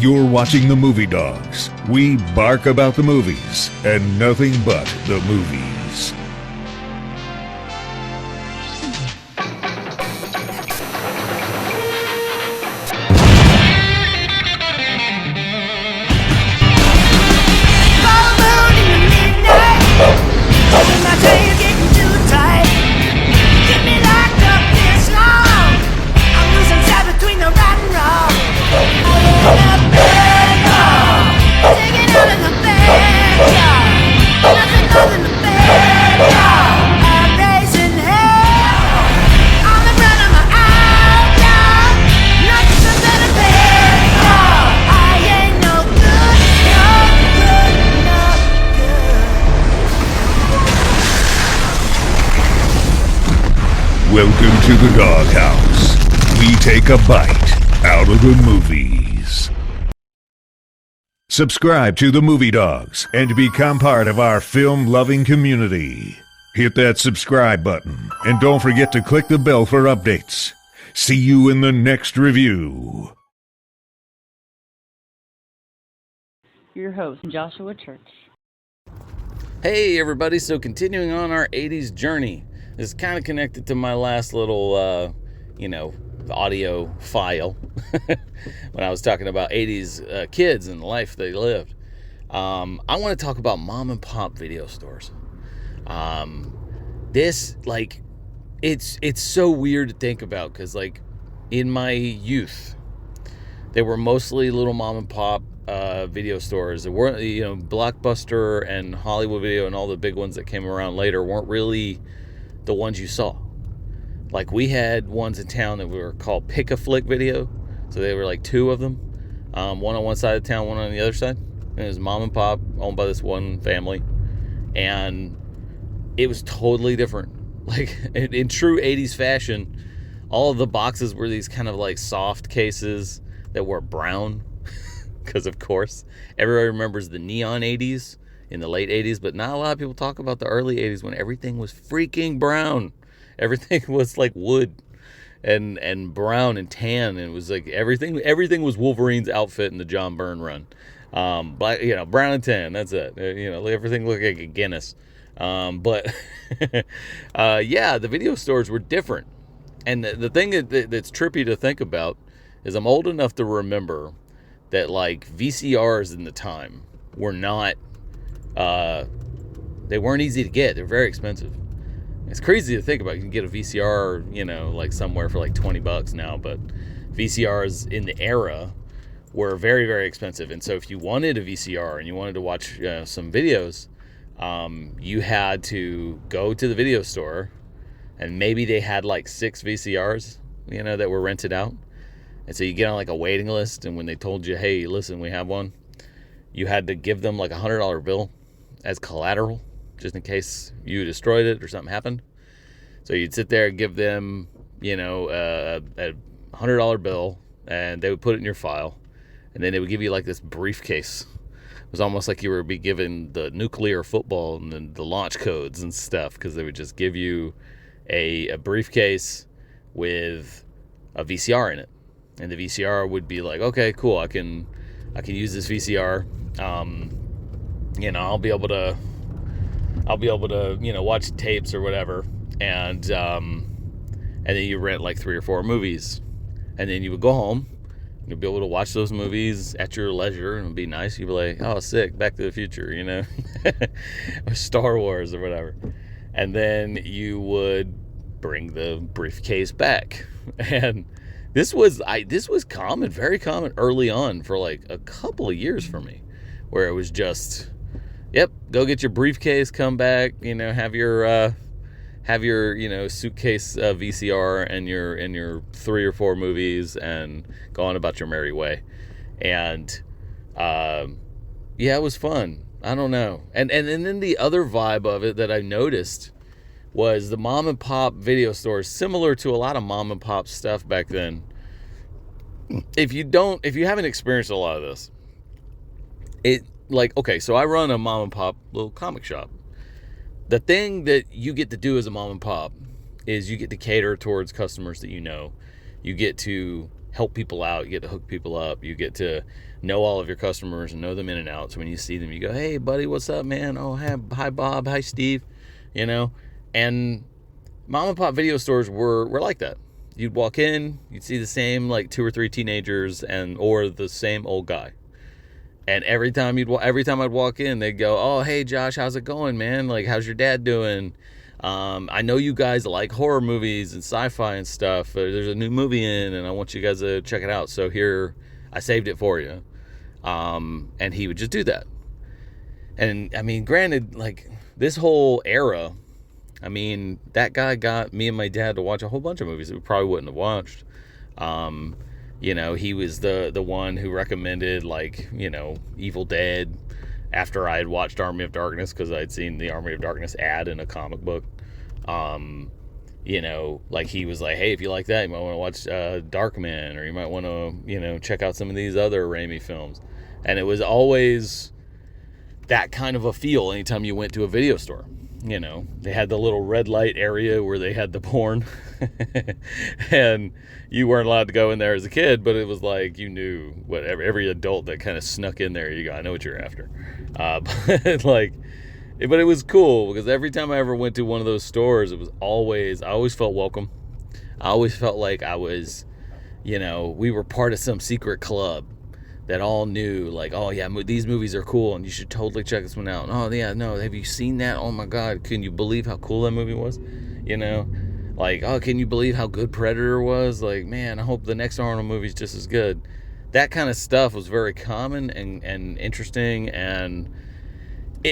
You're watching the Movie Dogs. We bark about the movies and nothing but the movies. Welcome to the Doghouse. We take a bite out of the movies. Subscribe to the Movie Dogs and become part of our film-loving community. Hit that subscribe button and don't forget to click the bell for updates. See you in the next review. Your host, Joshua Church. Hey everybody, so continuing on our 80s journey. This is kind of connected to my last little, audio file when I was talking about 80s kids and the life they lived. I want to talk about mom and pop video stores. It's so weird to think about because, like, in my youth, they were mostly little mom and pop video stores. There weren't, Blockbuster and Hollywood Video and all the big ones that came around later weren't really the ones you saw. Like, we had ones in town that were called Pick-a-Flick Video. So they were like two of them. One on one side of town, one on the other side. And it was mom and pop, owned by this one family. And it was totally different. Like, in true 80s fashion, all of the boxes were these kind of like soft cases that were brown. Because, of course, everybody remembers the neon 80s in the late 80s, but not a lot of people talk about the early 80s when everything was freaking brown. Everything was like wood and brown and tan, and it was like everything was Wolverine's outfit in the John Byrne run. Black, brown and tan, that's it. Everything looked like a Guinness. The video stores were different. And the thing that's trippy to think about is I'm old enough to remember that, like, VCRs in the time were not they weren't easy to get. They're very expensive. It's crazy to think about. You can get a VCR, like somewhere for like $20 now, but VCRs in the era were very, very expensive. And so if you wanted a VCR and you wanted to watch some videos, you had to go to the video store, and maybe they had like 6 VCRs, that were rented out. And so you get on like a waiting list, and when they told you, hey, listen, we have one, you had to give them like $100 bill as collateral, just in case you destroyed it or something happened. So you'd sit there and give them, a $100 bill, and they would put it in your file, and then they would give you like this briefcase. It was almost like you were being given the nuclear football and then the launch codes and stuff, because they would just give you a briefcase with a VCR in it, and the VCR would be like, okay, cool, I can use this VCR. I'll be able to watch tapes or whatever, and then you rent like 3 or 4 movies, and then you would go home. You'll be able to watch those movies at your leisure, and it'd be nice. You'd be like, oh, sick, Back to the Future, or Star Wars or whatever. And then you would bring the briefcase back, and this was common, very common early on for like a couple of years for me, where it was just, yep, go get your briefcase, come back, have your suitcase VCR and your 3 or 4 movies, and go on about your merry way. And it was fun. I don't know. And then the other vibe of it that I noticed was the mom and pop video stores, similar to a lot of mom and pop stuff back then. If you haven't experienced a lot of this, so I run a mom and pop little comic shop. The thing that you get to do as a mom and pop is you get to cater towards customers that you know. You get to help people out. You get to hook people up. You get to know all of your customers and know them in and out. So when you see them, you go, hey, buddy, what's up, man? Oh, hi, Bob. Hi, Steve. You know? And mom and pop video stores were like that. You'd walk in, you'd see the same like 2 or 3 teenagers or the same old guy. And every time I'd walk in, they'd go, oh, hey, Josh, how's it going, man? Like, how's your dad doing? I know you guys like horror movies and sci-fi and stuff. There's a new movie in, and I want you guys to check it out. So here, I saved it for you. And he would just do that. And, I mean, granted, like, this whole era, I mean, that guy got me and my dad to watch a whole bunch of movies that we probably wouldn't have watched. You know, he was the one who recommended, like, you know, Evil Dead after I had watched Army of Darkness, because I'd seen the Army of Darkness ad in a comic book. You know, like, he was like, hey, if you like that, you might want to watch Darkman, or you might want to, you know, check out some of these other Raimi films. And it was always that kind of a feel anytime you went to a video store. You know, they had the little red light area where they had the porn and you weren't allowed to go in there as a kid, but it was like, you knew whatever, every adult that kind of snuck in there, you go, I know what you're after. But it was cool because every time I ever went to one of those stores, I always felt welcome. I always felt like I was, you know, we were part of some secret club that all knew, like, oh yeah, these movies are cool and you should totally check this one out. Oh yeah, no, have you seen that? Oh my God, can you believe how cool that movie was? You know, like, oh, can you believe how good Predator was? Like, man, I hope the next Arnold movie's just as good. That kind of stuff was very common and interesting. And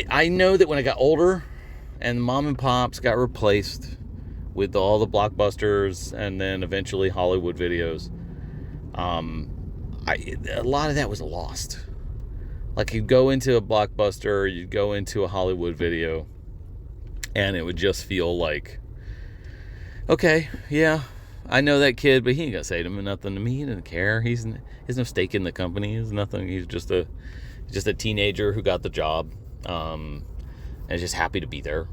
I know that when I got older and mom and pops got replaced with all the blockbusters and then eventually Hollywood videos, a lot of that was lost. Like, you'd go into a blockbuster, you'd go into a Hollywood video, and it would just feel like, okay, yeah, I know that kid, but he ain't gonna say nothing to me. He doesn't care. He's no stake in the company. He's nothing. He's just a teenager who got the job, and is just happy to be there.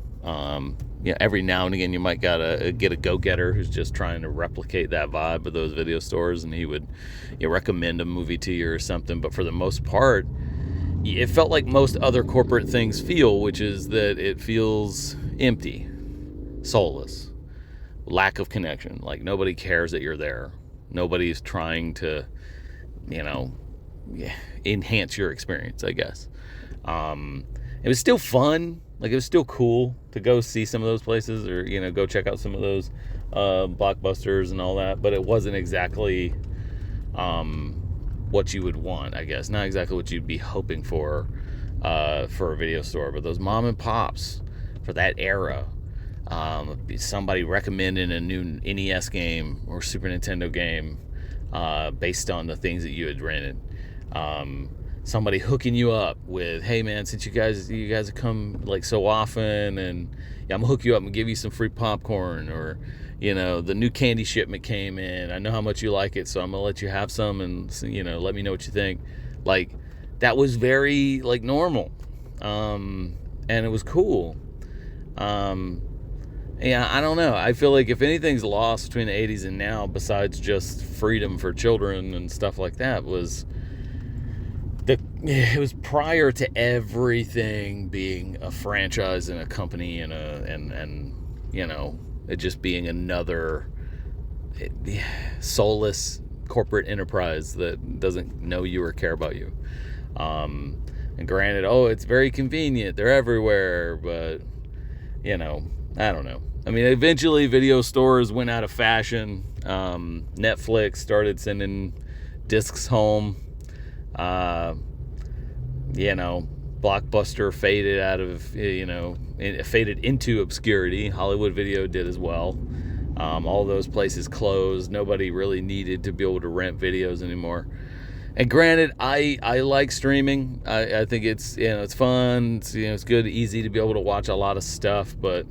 Yeah, every now and again you might get a go-getter who's just trying to replicate that vibe of those video stores, and he would recommend a movie to you or something. But for the most part, it felt like most other corporate things feel, which is that it feels empty, soulless, lack of connection. Like, nobody cares that you're there. Nobody's trying to, enhance your experience, I guess. It was still fun. Like, it was still cool to go see some of those places, or, go check out some of those blockbusters and all that. But it wasn't exactly what you would want, I guess. Not exactly what you'd be hoping for a video store. But those mom and pops for that era, somebody recommending a new NES game or Super Nintendo game based on the things that you had rented. Somebody hooking you up with, hey man, since you guys have come like so often, and I'm gonna hook you up and give you some free popcorn, or the new candy shipment came in, I know how much you like it, so I'm gonna let you have some, and let me know what you think. Like, that was very like normal, and it was cool. Yeah, I don't know. I feel like if anything's lost between the 80s and now, besides just freedom for children and stuff like that, it was prior to everything being a franchise and a company and it just being another soulless corporate enterprise that doesn't know you or care about you. And granted, it's very convenient, they're everywhere, but I don't know. I mean, eventually video stores went out of fashion. Netflix started sending discs home. Blockbuster faded out of, faded into obscurity. Hollywood Video did as well. All those places closed. Nobody really needed to be able to rent videos anymore. And granted, I like streaming. I think it's, it's fun. It's good, easy to be able to watch a lot of stuff, but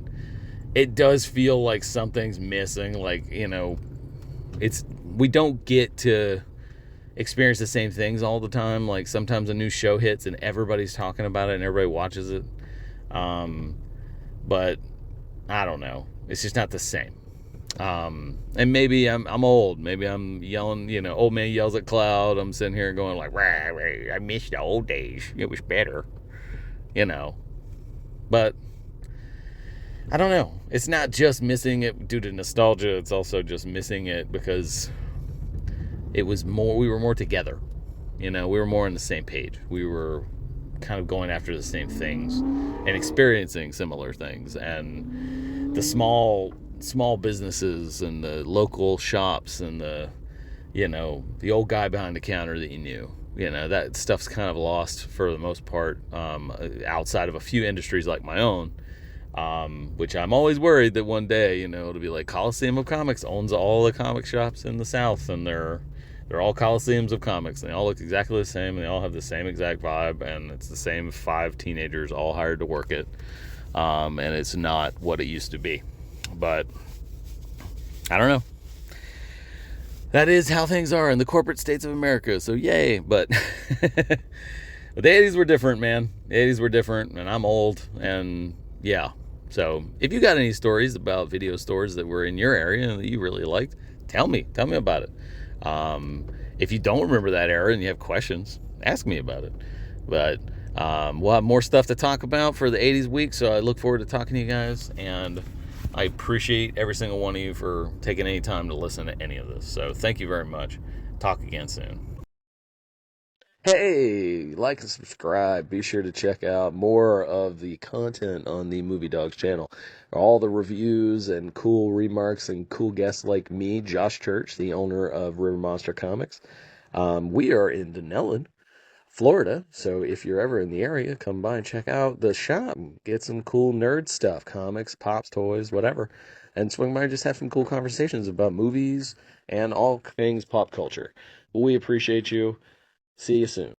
it does feel like something's missing. Like, we don't get to experience the same things all the time. Like, sometimes a new show hits and everybody's talking about it and everybody watches it. But I don't know. It's just not the same. And maybe I'm old. Maybe I'm yelling, old man yells at cloud. I'm sitting here going like, rah, rah, I miss the old days. It was better, you know. But I don't know. It's not just missing it due to nostalgia. It's also just missing it because we were more together. We were more on the same page. We were kind of going after the same things and experiencing similar things. And the small businesses and the local shops and the old guy behind the counter that you knew, that stuff's kind of lost for the most part, outside of a few industries like my own, which I'm always worried that one day, it'll be like Coliseum of Comics owns all the comic shops in the South, and they're all Coliseums of Comics, and they all look exactly the same, and they all have the same exact vibe, and it's the same 5 teenagers all hired to work it, and it's not what it used to be. But I don't know. That is how things are in the corporate states of America, so yay. But but the 80s were different, man. The 80s were different, and I'm old, and yeah. So if you got any stories about video stores that were in your area and that you really liked, tell me about it. If you don't remember that era and you have questions, ask me about it. But we'll have more stuff to talk about for the 80s week, so I look forward to talking to you guys, and I appreciate every single one of you for taking any time to listen to any of this. So thank you very much. Talk again soon. Hey, like and subscribe. Be sure to check out more of the content on the Movie Dawgs channel. All the reviews and cool remarks and cool guests like me, Josh Church, the owner of River Monster Comics. We are in Denellen, Florida, so if you're ever in the area, come by and check out the shop. Get some cool nerd stuff, comics, pops, toys, whatever. And swing by and just have some cool conversations about movies and all things pop culture. We appreciate you. See you soon.